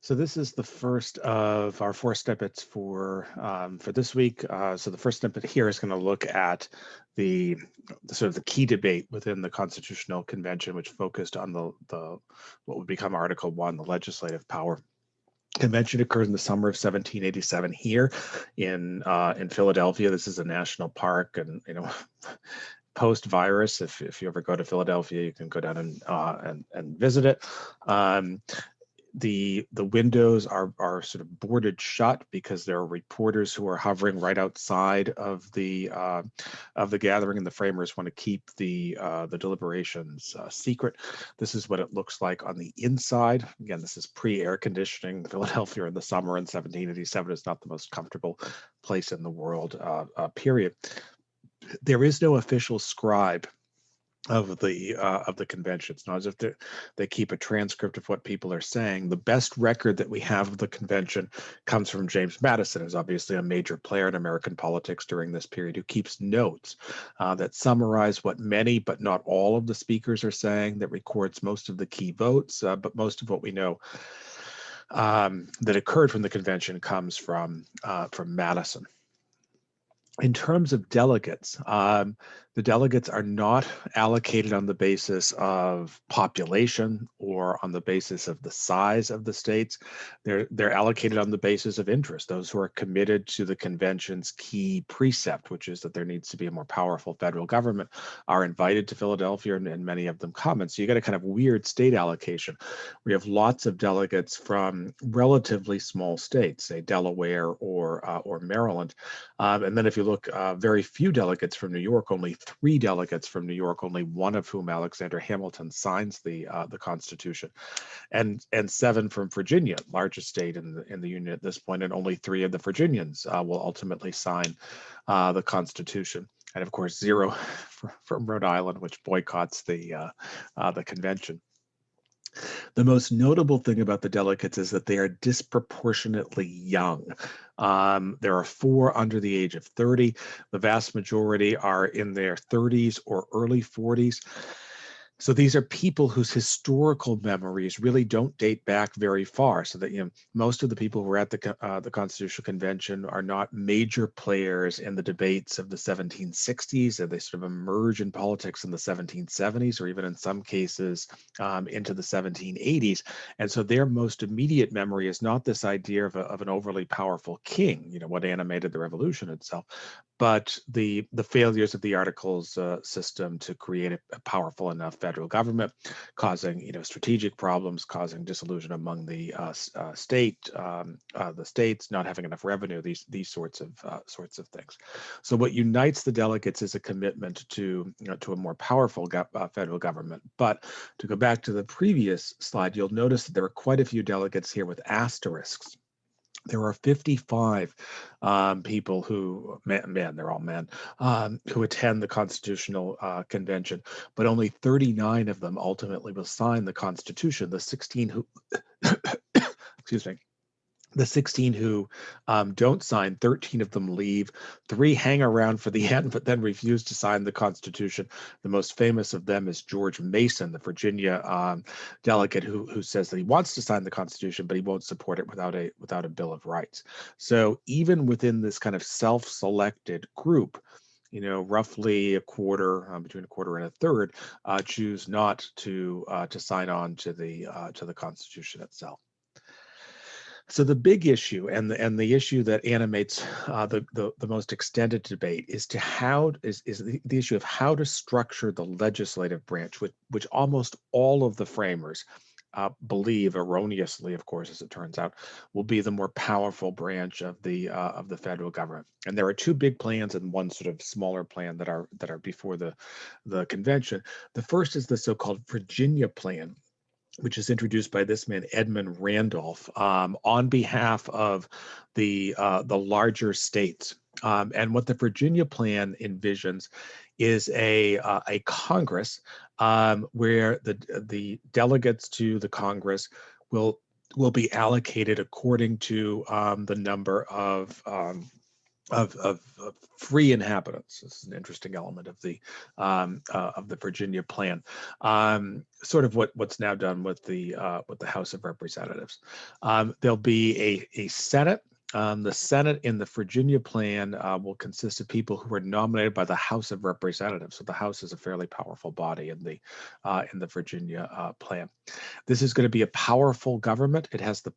So this is the first of our four snippets for this week. So the first snippet here is going to look at the sort of the key debate within the Constitutional Convention, which focused on the what would become Article 1, the legislative power. Convention occurred in the summer of 1787 here in Philadelphia. This is a national park, and post-virus, if you ever go to Philadelphia, you can go down and visit it. The windows are sort of boarded shut because there are reporters who are hovering right outside of the gathering, and the framers want to keep the deliberations secret. This is what it looks like on the inside. Again, this is pre-air conditioning. Philadelphia in the summer in 1787 is not the most comfortable place in the world, period. There is no official scribe of the convention. It's not as if they keep a transcript of what people are saying. The best record that we have of the convention comes from James Madison, who's obviously a major player in American politics during this period, who keeps notes that summarize what many but not all of the speakers are saying, that records most of the key votes, but most of what we know that occurred from the convention comes from Madison. In terms of delegates, the delegates are not allocated on the basis of population or on the basis of the size of the states. They're allocated on the basis of interest. Those who are committed to the convention's key precept, which is that there needs to be a more powerful federal government, are invited to Philadelphia, and many of them come. And so you get a kind of weird state allocation. We have lots of delegates from relatively small states, say Delaware or Maryland, and then if you look, very few delegates from New York, only 3 delegates from New York, only one of whom, Alexander Hamilton, signs the Constitution, and 7 from Virginia, largest state in the Union at this point, and only 3 of the Virginians will ultimately sign the Constitution, and of course 0 from Rhode Island, which boycotts the convention. The most notable thing about the delegates is that they are disproportionately young. There are 4 under the age of 30. The vast majority are in their 30s or early 40s. So these are people whose historical memories really don't date back very far. So that most of the people who were at the Constitutional Convention are not major players in the debates of the 1760s, and they sort of emerge in politics in the 1770s, or even in some cases into the 1780s. And so their most immediate memory is not this idea of an overly powerful king, what animated the revolution itself, but the failures of the Articles system to create a powerful enough federal government, causing strategic problems, causing disillusion among the states, not having enough revenue, these sorts of things. So what unites the delegates is a commitment to a more powerful federal government. But to go back to the previous slide, you'll notice that there are quite a few delegates here with asterisks. There are 55 people who, they're all men, who attend the Constitutional Convention, but only 39 of them ultimately will sign the Constitution. The 16 who, excuse me, the 16 who don't sign, 13 of them leave. 3 hang around for the end, but then refuse to sign the Constitution. The most famous of them is George Mason, the Virginia delegate, who says that he wants to sign the Constitution, but he won't support it without a Bill of Rights. So even within this kind of self-selected group, roughly a quarter, between a quarter and a third, choose not to sign on to the Constitution itself. So the big issue and the issue that animates the most extended debate is the issue of how to structure the legislative branch, which almost all of the framers believe, erroneously, of course, as it turns out, will be the more powerful branch of the federal government. And there are 2 big plans and 1 sort of smaller plan that are before the convention. The first is the so-called Virginia plan, which is introduced by this man, Edmund Randolph, on behalf of the larger states. And what the Virginia plan envisions is a Congress where the delegates to the Congress will be allocated according to the number of of free inhabitants. This is an interesting element of the Virginia plan. Sort of what's now done with the House of Representatives. There'll be a Senate. The Senate in the Virginia plan will consist of people who are nominated by the House of Representatives. So the House is a fairly powerful body in the Virginia plan. This is going to be a powerful government. It has the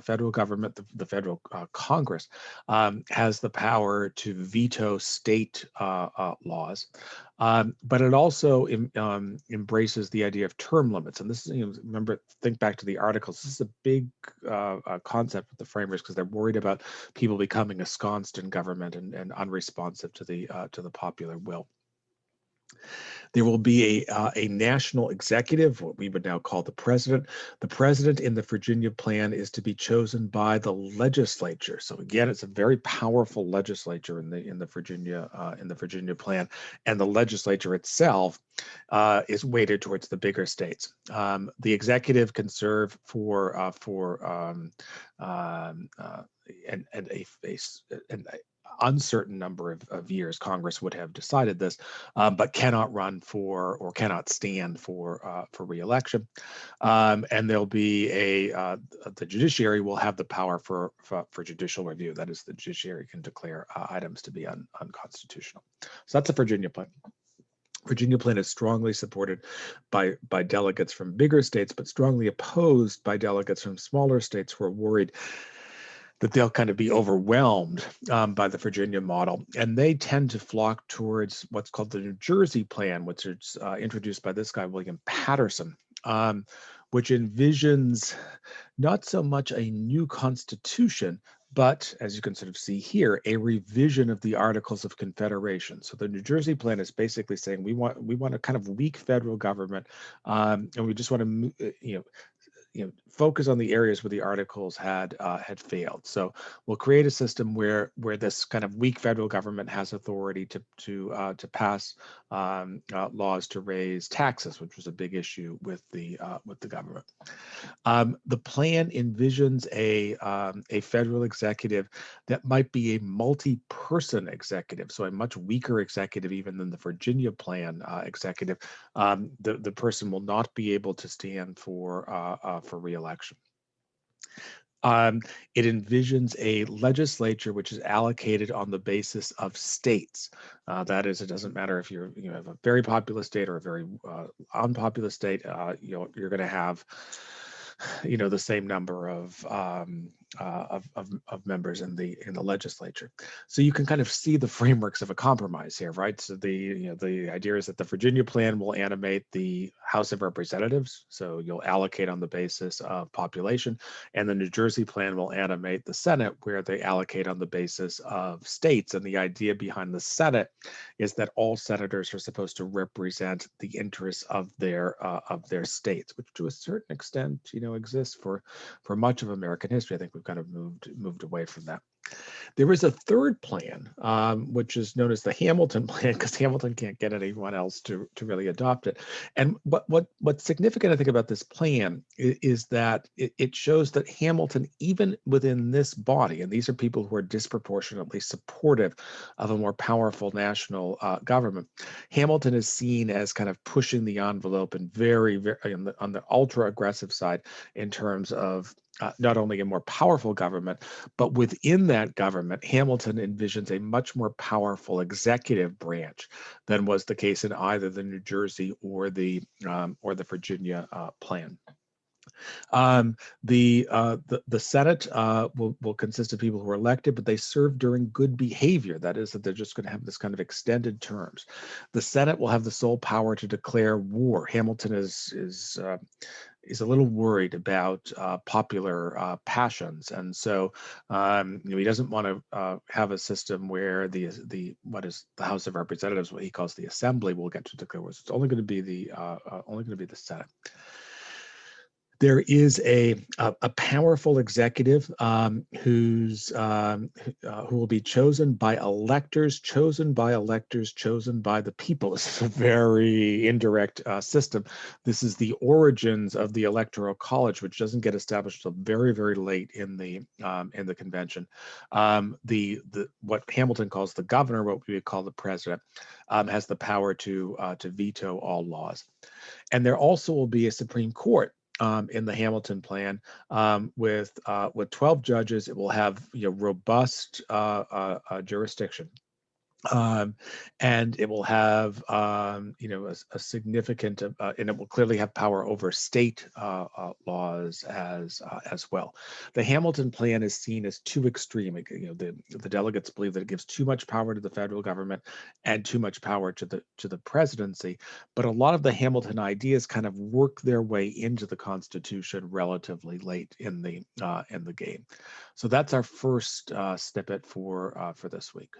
federal government, the federal Congress has the power to veto state laws, but it also embraces the idea of term limits. And this is, remember, think back to the articles. This is a big concept with the framers because they're worried about people becoming ensconced in government and unresponsive to the popular will. There will be a national executive, what we would now call the president. The president in the Virginia plan is to be chosen by the legislature. So again, it's a very powerful legislature in the Virginia plan, and the legislature itself is weighted towards the bigger states. The executive can serve for and an uncertain number of years. Congress would have decided this, but cannot run for or cannot stand for re-election. And there'll be the judiciary will have the power for judicial review. That is, the judiciary can declare items to be unconstitutional. So that's the Virginia plan. Virginia plan is strongly supported by delegates from bigger states, but strongly opposed by delegates from smaller states who are worried that they'll kind of be overwhelmed by the Virginia model. And they tend to flock towards what's called the New Jersey plan, which is introduced by this guy, William Patterson, which envisions not so much a new constitution, but, as you can sort of see here, a revision of the Articles of Confederation. So the New Jersey plan is basically saying we want a kind of weak federal government, and we just want to focus on the areas where the articles had failed. So we'll create a system where this kind of weak federal government has authority to pass laws to raise taxes, which was a big issue with the government. The plan envisions a federal executive that might be a multi-person executive, so a much weaker executive even than the Virginia plan executive. The person will not be able to stand for re-election. It envisions a legislature which is allocated on the basis of states. That is, it doesn't matter if you have a very populous state or a very unpopulous state. You're going to have the same number of members in the legislature. So you can kind of see the frameworks of a compromise here, right? So the idea is that the Virginia plan will animate the House of Representatives, so you'll allocate on the basis of population, and the New Jersey plan will animate the Senate, where they allocate on the basis of states. And the idea behind the Senate is that all senators are supposed to represent the interests of their states, which to a certain extent, exists for much of American history. I think we've kind of moved away from that. There is a third plan, which is known as the Hamilton plan, because Hamilton can't get anyone else to really adopt it. And what's significant, I think, about this plan is that it shows that Hamilton, even within this body, and these are people who are disproportionately supportive of a more powerful national government, Hamilton is seen as kind of pushing the envelope and very, very on the ultra aggressive side in terms of not only a more powerful government, but within that government, Hamilton envisions a much more powerful executive branch than was the case in either the New Jersey or the Virginia plan. The Senate will consist of people who are elected, but they serve during good behavior. That is, that they're just going to have this kind of extended terms. The Senate will have the sole power to declare war. Hamilton is a little worried about popular passions, and so he doesn't want to have a system where the House of Representatives, what he calls the Assembly, will get to declare wars. It's only going to be the Senate. There is a powerful executive who will be chosen by electors, chosen by electors, chosen by the people. This is a very indirect system. This is the origins of the Electoral College, which doesn't get established until very, very late in the convention. What Hamilton calls the governor, what we would call the president, has the power to veto all laws. And there also will be a Supreme Court in the Hamilton plan with 12 judges. It will have robust jurisdiction. And it will have, a significant, and it will clearly have power over state laws as well. The Hamilton plan is seen as too extreme. The delegates believe that it gives too much power to the federal government and too much power to the presidency. But a lot of the Hamilton ideas kind of work their way into the Constitution relatively late in the game. So that's our first snippet for this week.